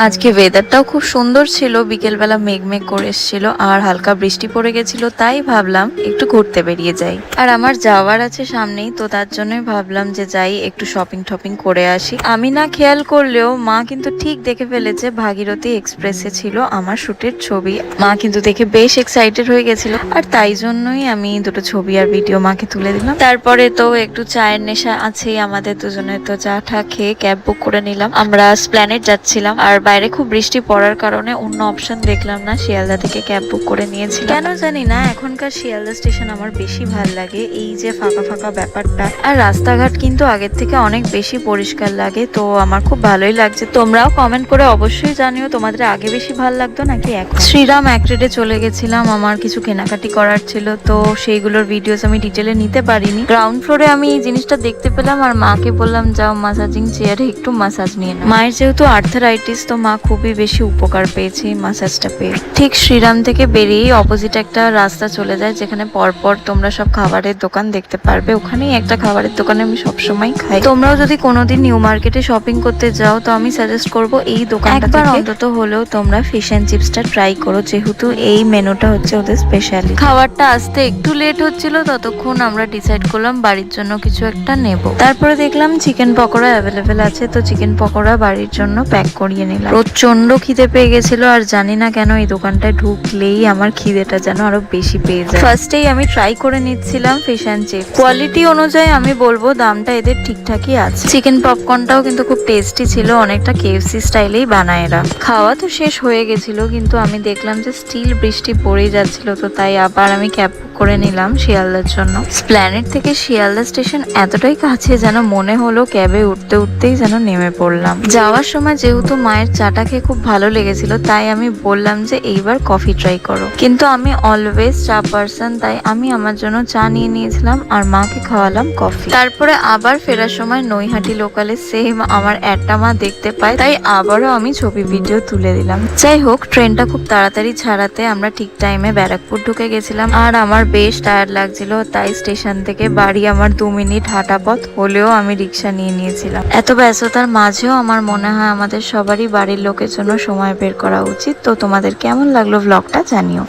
আজকে ওয়েদারটাও খুব সুন্দর ছিল, বিকেলবেলা মেঘমেঘ করে এসেছিল আর হালকা বৃষ্টি পড়ে গেছিল, তাই ভাবলাম একটু ঘুরতে বেরিয়ে যাই। আর আমার যাওয়ার আছে সামনেই, তো তার জন্যই ভাবলাম যে যাই একটু শপিং টপিং করে আসি। আমি না খেয়াল করলেও মা কিন্তু ঠিক দেখে ফেলেছে ভাগীরথী এক্সপ্রেসে ছিল আমার শুটের ছবি। মা কিন্তু দেখে বেশ এক্সাইটেড হয়ে গেছিল, আর তাই জন্যই আমি দুটো ছবি আর ভিডিও মাকে তুলে দিলাম। তারপরে তো একটু চায়ের নেশা আছেই আমাদের দুজনের, তো চা টা খেয়ে ক্যাব বুক করে নিলাম। আমরা এসপ্ল্যানেড যাচ্ছিলাম, আর বাইরে খুব বৃষ্টি পড়ার কারণে অন্য অপশন দেখলাম না, শিয়ালদা থেকে ক্যাব বুক করে নিয়েছি। কেন জানি না এখনকার শিয়ালদা স্টেশন আমার বেশি ভাল লাগে, এই যে ফাঁকা ফাঁকা ব্যাপারটা, আর রাস্তাঘাট কিন্তু আগের থেকে অনেক বেশি পরিষ্কার লাগে, তো আমার খুব ভালোই লাগছে। তোমরাও কমেন্ট করে অবশ্যই জানিও তোমাদের আগে বেশি ভালো লাগতো নাকি এখন। শ্রীরাম অ্যাক্রেডে চলে গেছিলাম, আমার কিছু কেনাকাটি করার ছিল, তো সেইগুলোর ভিডিওস আমি ডিটেলে নিতে পারিনি। গ্রাউন্ড ফ্লোরে আমি এই জিনিসটা দেখতে পেলাম আর মাকে বললাম যাও মাসাজিং চেয়ারে একটু মাসাজ নিয়ে নাও। মায়ের যেহেতু আর্থারাইটিস, তো মা খুবই বেশি উপকার পেয়েছে মাসাজটা পেয়ে। ঠিক শ্রীরাম থেকে বেরিয়ে অপোজিট একটা রাস্তা চলে যায়, যেখানে পরপর তোমরা সব খাবারের দোকান দেখতে পারবে। ওখানেই একটা খাবারের দোকানে আমি সবসময় খাই। তোমরাও যদি কোনোদিন নিউ মার্কেটে শপিং করতে যাও, তো আমি সাজেস্ট করব এই দোকানটা একবার অন্তত হলেও তোমরা ফিশ এন্ড চিপসটা ট্রাই করো, যেহেতু এই মেনুটা হচ্ছে ওদের স্পেশালি। খাবারটা আসতে একটু লেট হচ্ছিল, ততক্ষণ আমরা ডিসাইড করলাম বাড়ির জন্য কিছু একটা নেব। তারপরে দেখলাম চিকেন পকোড়া অ্যাভেলেবেল আছে, তো চিকেন পকোড়া বাড়ির জন্য প্যাক করিয়ে নিলাম। প্রচন্ড খিদে পেয়ে গেছিল, আর জানি না কেন এই দোকানটায় ঢুকলেই আমার খিদেটা যেন আরো বেশি পেয়ে যায়। ফার্স্টেই আমি ট্রাই করে নিচ্ছিলাম ফিশ অ্যান্ড চিপস। কোয়ালিটি অনুযায়ী আমি বলবো দামটা এদের ঠিকঠাকই আছে। চিকেন পপকর্নটাও কিন্তু খুব টেস্টি ছিল, অনেকটা কেএফসি স্টাইলেই বানায় এরা। খাওয়া তো শেষ হয়ে গেছিল, কিন্তু আমি দেখলাম যে স্টিল বৃষ্টি পড়েই যাচ্ছিল, তো তাই আবার আমি ক্যাব করে নিলাম শিয়ালদার জন্য। এসপ্ল্যানেড থেকে শিয়ালদা স্টেশন এতটাই কাছে যেন মনে হলো ক্যাবে উঠতে উঠতেই যেন নেমে পড়লাম। যাওয়ার সময় যেহেতু মায়ের চাটা খেয়ে খুব ভালো লেগেছিল, তাই আমি বললাম যে এইবার কফি ট্রাই করো, কিন্তু আমি অলওয়েজ চা পার্সন, তাই আমি আমার জন্য চা নিয়ে নিয়েছিলাম আর মাকে খাওয়ালাম কফি। তারপরে আবার ফেরার সময় নৈহাটি লোকালে সেম আমার একটা মা দেখতে পায়, তাই আবারও আমি ছবি ভিডিও তুলে দিলাম। যাই হোক, ট্রেনটা খুব তাড়াতাড়ি ছাড়াতে আমরা ঠিক টাইমে ব্যারাকপুর ঢুকে গেছিলাম, আর আমার বেশ টায়ার্ড লাগছিল, তাই স্টেশন থেকে বাড়ি আমার 2 মিনিট হাঁটা পথ হলেও আমি রিক্সা নিয়ে নিয়েছিলাম। এত ব্যস্ততার মাঝেও আমার মনে হয় আমাদের সবারই বাড়ির লোকের জন্য সময় বের করা উচিত। তো তোমাদের কেমন লাগলো ব্লগটা জানিও।